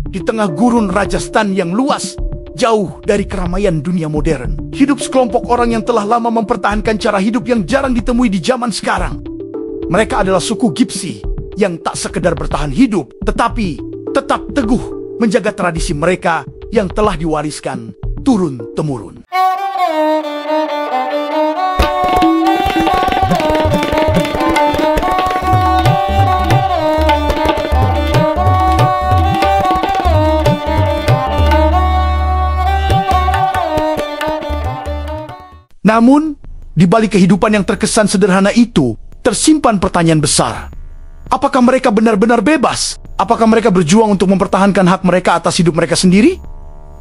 di tengah gurun Rajasthan yang luas, jauh dari keramaian dunia modern. Hidup sekelompok orang yang telah lama mempertahankan cara hidup yang jarang ditemui di zaman sekarang. Mereka adalah suku Gypsy yang tak sekedar bertahan hidup, tetapi tetap teguh menjaga tradisi mereka yang telah diwariskan turun-temurun. Namun, di balik kehidupan yang terkesan sederhana itu, tersimpan pertanyaan besar. Apakah mereka benar-benar bebas? Apakah mereka berjuang untuk mempertahankan hak mereka atas hidup mereka sendiri?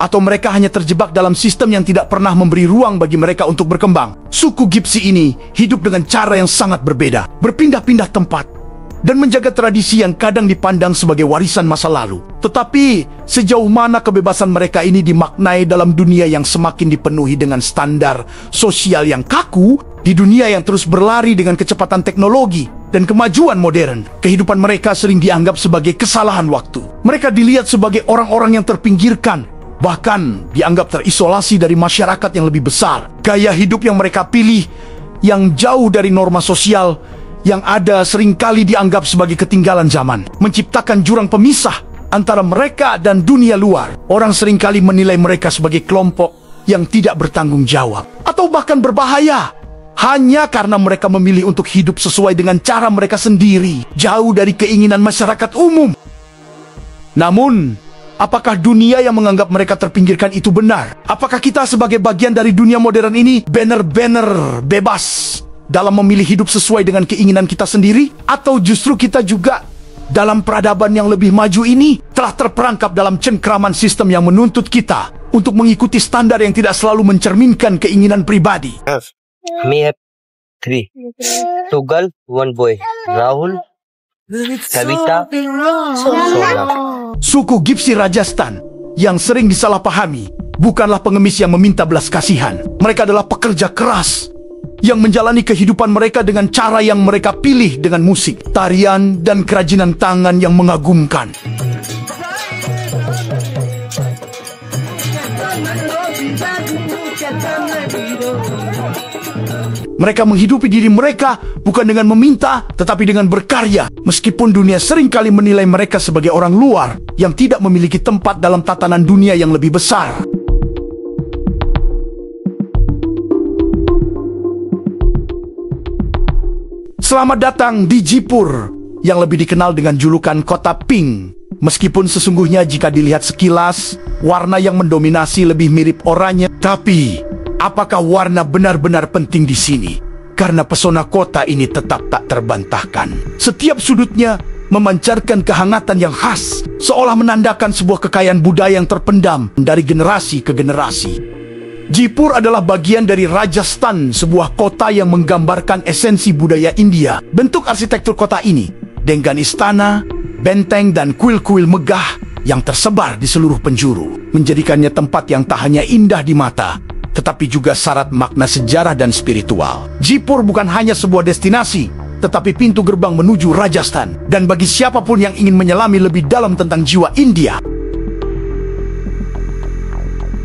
Atau mereka hanya terjebak dalam sistem yang tidak pernah memberi ruang bagi mereka untuk berkembang? Suku Gypsy ini hidup dengan cara yang sangat berbeda, berpindah-pindah tempat, dan menjaga tradisi yang kadang dipandang sebagai warisan masa lalu. Tetapi, sejauh mana kebebasan mereka ini dimaknai dalam dunia yang semakin dipenuhi dengan standar sosial yang kaku, di dunia yang terus berlari dengan kecepatan teknologi dan kemajuan modern, kehidupan mereka sering dianggap sebagai kesalahan waktu. Mereka dilihat sebagai orang-orang yang terpinggirkan, bahkan dianggap terisolasi dari masyarakat yang lebih besar. Gaya hidup yang mereka pilih, yang jauh dari norma sosial, yang ada seringkali dianggap sebagai ketinggalan zaman, menciptakan jurang pemisah antara mereka dan dunia luar. Orang seringkali menilai mereka sebagai kelompok yang tidak bertanggung jawab, atau bahkan berbahaya, hanya karena mereka memilih untuk hidup sesuai dengan cara mereka sendiri, jauh dari keinginan masyarakat umum. Namun, apakah dunia yang menganggap mereka terpinggirkan itu benar? Apakah kita sebagai bagian dari dunia modern ini benar-benar bebas dalam memilih hidup sesuai dengan keinginan kita sendiri? Atau justru kita juga dalam peradaban yang lebih maju ini telah terperangkap dalam cengkraman sistem yang menuntut kita untuk mengikuti standar yang tidak selalu mencerminkan keinginan pribadi? Me have 3. 2 girl, 1 boy. Rahul, Kavita, Sona. Suku Gypsy Rajasthan yang sering disalahpahami bukanlah pengemis yang meminta belas kasihan. Mereka adalah pekerja keras yang menjalani kehidupan mereka dengan cara yang mereka pilih, dengan musik, tarian, dan kerajinan tangan yang mengagumkan. Mereka menghidupi diri mereka bukan dengan meminta, tetapi dengan berkarya. Meskipun dunia seringkali menilai mereka sebagai orang luar yang tidak memiliki tempat dalam tatanan dunia yang lebih besar. Selamat datang di Jaipur, yang lebih dikenal dengan julukan Kota Pink. Meskipun sesungguhnya jika dilihat sekilas, warna yang mendominasi lebih mirip oranye, tapi apakah warna benar-benar penting di sini? Karena pesona kota ini tetap tak terbantahkan. Setiap sudutnya memancarkan kehangatan yang khas, seolah menandakan sebuah kekayaan budaya yang terpendam dari generasi ke generasi. Jaipur adalah bagian dari Rajasthan, sebuah kota yang menggambarkan esensi budaya India. Bentuk arsitektur kota ini, dengan istana, benteng, dan kuil-kuil megah yang tersebar di seluruh penjuru, menjadikannya tempat yang tak hanya indah di mata, tetapi juga syarat makna sejarah dan spiritual. Jaipur bukan hanya sebuah destinasi, tetapi pintu gerbang menuju Rajasthan. Dan bagi siapapun yang ingin menyelami lebih dalam tentang jiwa India,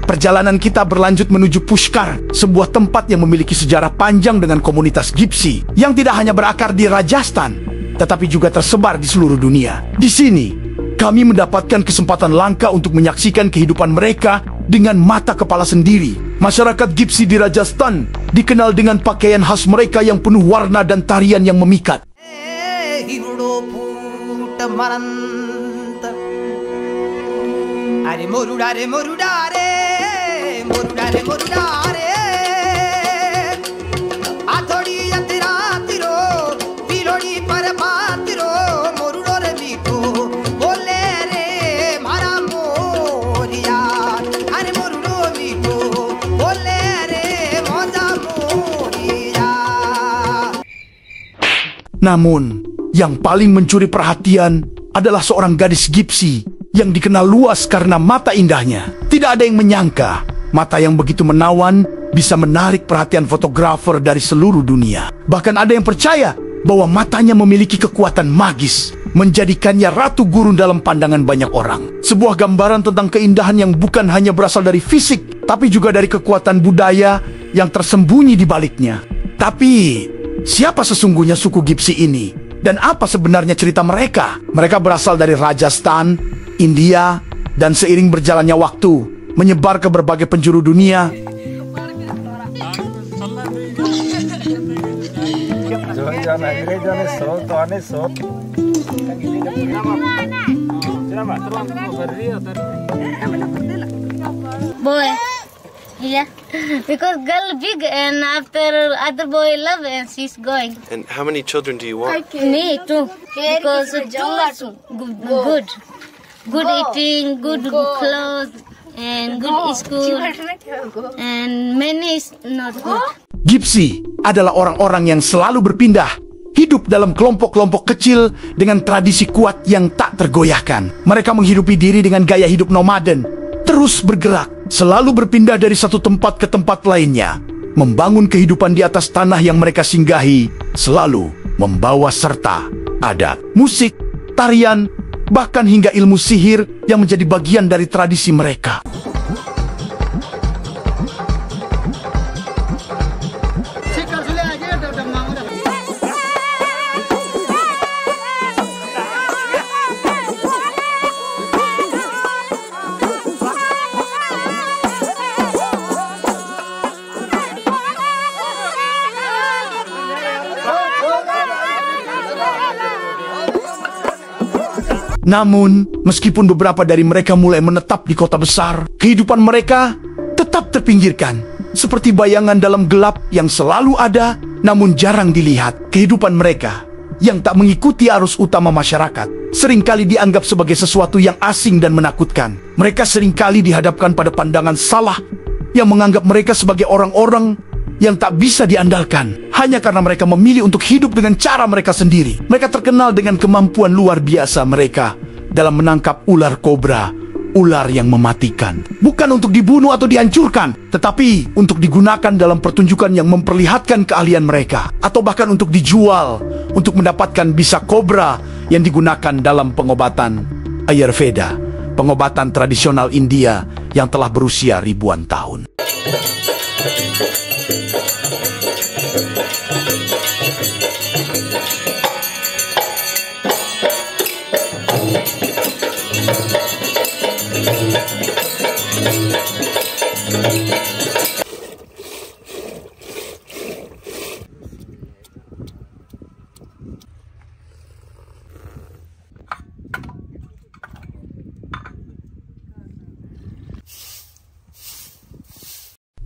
perjalanan kita berlanjut menuju Pushkar, sebuah tempat yang memiliki sejarah panjang dengan komunitas Gypsy yang tidak hanya berakar di Rajasthan, tetapi juga tersebar di seluruh dunia. Di sini, kami mendapatkan kesempatan langka untuk menyaksikan kehidupan mereka dengan mata kepala sendiri. Masyarakat Gypsy di Rajasthan dikenal dengan pakaian khas mereka yang penuh warna dan tarian yang memikat. Namun, yang paling mencuri perhatian adalah seorang gadis Gypsy yang dikenal luas karena mata indahnya. Tidak ada yang menyangka mata yang begitu menawan bisa menarik perhatian fotografer dari seluruh dunia. Bahkan ada yang percaya bahwa matanya memiliki kekuatan magis menjadikannya ratu gurun dalam pandangan banyak orang. Sebuah gambaran tentang keindahan yang bukan hanya berasal dari fisik, tapi juga dari kekuatan budaya yang tersembunyi di baliknya. Tapi, siapa sesungguhnya suku Gipsi ini? Dan apa sebenarnya cerita mereka? Mereka berasal dari Rajasthan, India, dan seiring berjalannya waktu, menyebar ke berbagai penjuru dunia. Boy, yeah, because girl big and after other boy love and she's going. And how many children do you want? Me too, because two good, good eating, good clothes, and good school, and many is not good. Gipsi adalah orang-orang yang selalu berpindah, hidup dalam kelompok-kelompok kecil dengan tradisi kuat yang tak tergoyahkan. Mereka menghidupi diri dengan gaya hidup nomaden, terus bergerak, selalu berpindah dari satu tempat ke tempat lainnya. Membangun kehidupan di atas tanah yang mereka singgahi, selalu membawa serta adat, musik, tarian, bahkan hingga ilmu sihir yang menjadi bagian dari tradisi mereka. Namun, meskipun beberapa dari mereka mulai menetap di kota besar, kehidupan mereka tetap terpinggirkan. Seperti bayangan dalam gelap yang selalu ada, namun jarang dilihat. Kehidupan mereka, yang tak mengikuti arus utama masyarakat, seringkali dianggap sebagai sesuatu yang asing dan menakutkan. Mereka seringkali dihadapkan pada pandangan salah, yang menganggap mereka sebagai orang-orang yang tak bisa diandalkan, hanya karena mereka memilih untuk hidup dengan cara mereka sendiri. Mereka terkenal dengan kemampuan luar biasa mereka dalam menangkap ular kobra, ular yang mematikan. Bukan untuk dibunuh atau dihancurkan, tetapi untuk digunakan dalam pertunjukan yang memperlihatkan keahlian mereka, atau bahkan untuk dijual untuk mendapatkan bisa kobra yang digunakan dalam pengobatan Ayurveda, pengobatan tradisional India yang telah berusia ribuan tahun.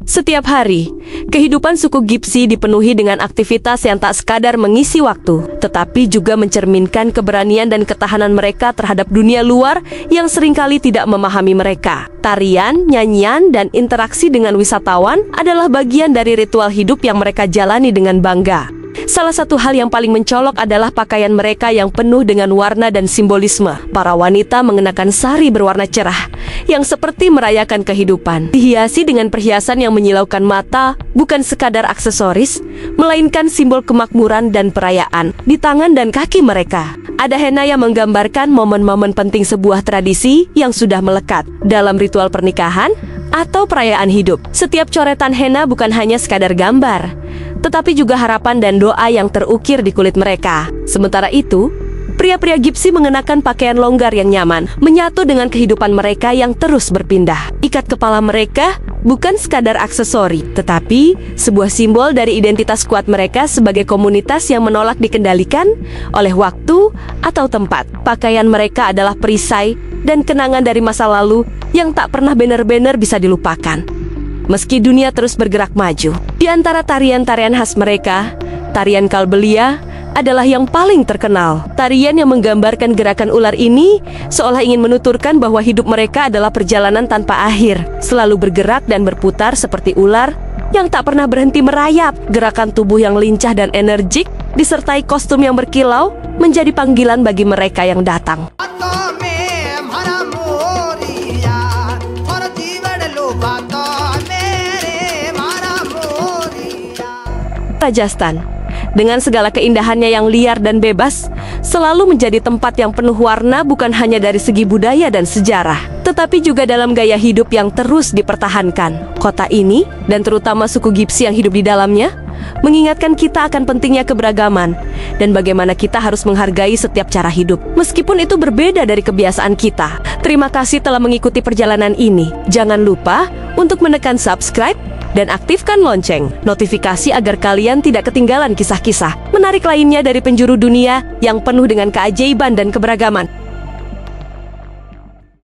Setiap hari, kehidupan suku Gipsi dipenuhi dengan aktivitas yang tak sekadar mengisi waktu, tetapi juga mencerminkan keberanian dan ketahanan mereka terhadap dunia luar yang seringkali tidak memahami mereka. Tarian, nyanyian, dan interaksi dengan wisatawan adalah bagian dari ritual hidup yang mereka jalani dengan bangga. Salah satu hal yang paling mencolok adalah pakaian mereka yang penuh dengan warna dan simbolisme. Para wanita mengenakan sari berwarna cerah, yang seperti merayakan kehidupan. Dihiasi dengan perhiasan yang menyilaukan mata, bukan sekadar aksesoris, melainkan simbol kemakmuran dan perayaan. Di tangan dan kaki mereka, ada henna yang menggambarkan momen-momen penting sebuah tradisi yang sudah melekat dalam ritual pernikahan atau perayaan hidup. Setiap coretan henna bukan hanya sekadar gambar, tetapi juga harapan dan doa yang terukir di kulit mereka. Sementara itu, pria-pria Gipsi mengenakan pakaian longgar yang nyaman, menyatu dengan kehidupan mereka yang terus berpindah. Ikat kepala mereka bukan sekadar aksesori, tetapi sebuah simbol dari identitas kuat mereka sebagai komunitas yang menolak dikendalikan oleh waktu atau tempat. Pakaian mereka adalah perisai dan kenangan dari masa lalu yang tak pernah benar-benar bisa dilupakan. Meski dunia terus bergerak maju, di antara tarian-tarian khas mereka, tarian Kalbelia adalah yang paling terkenal. Tarian yang menggambarkan gerakan ular ini seolah ingin menuturkan bahwa hidup mereka adalah perjalanan tanpa akhir, selalu bergerak dan berputar seperti ular yang tak pernah berhenti merayap. Gerakan tubuh yang lincah dan energik disertai kostum yang berkilau menjadi panggilan bagi mereka yang datang. Rajasthan, dengan segala keindahannya yang liar dan bebas, selalu menjadi tempat yang penuh warna bukan hanya dari segi budaya dan sejarah, tetapi juga dalam gaya hidup yang terus dipertahankan. Kota ini, dan terutama suku Gipsi yang hidup di dalamnya, mengingatkan kita akan pentingnya keberagaman dan bagaimana kita harus menghargai setiap cara hidup, meskipun itu berbeda dari kebiasaan kita. Terima kasih telah mengikuti perjalanan ini. Jangan lupa untuk menekan subscribe dan aktifkan lonceng notifikasi agar kalian tidak ketinggalan kisah-kisah menarik lainnya dari penjuru dunia yang penuh dengan keajaiban dan keberagaman.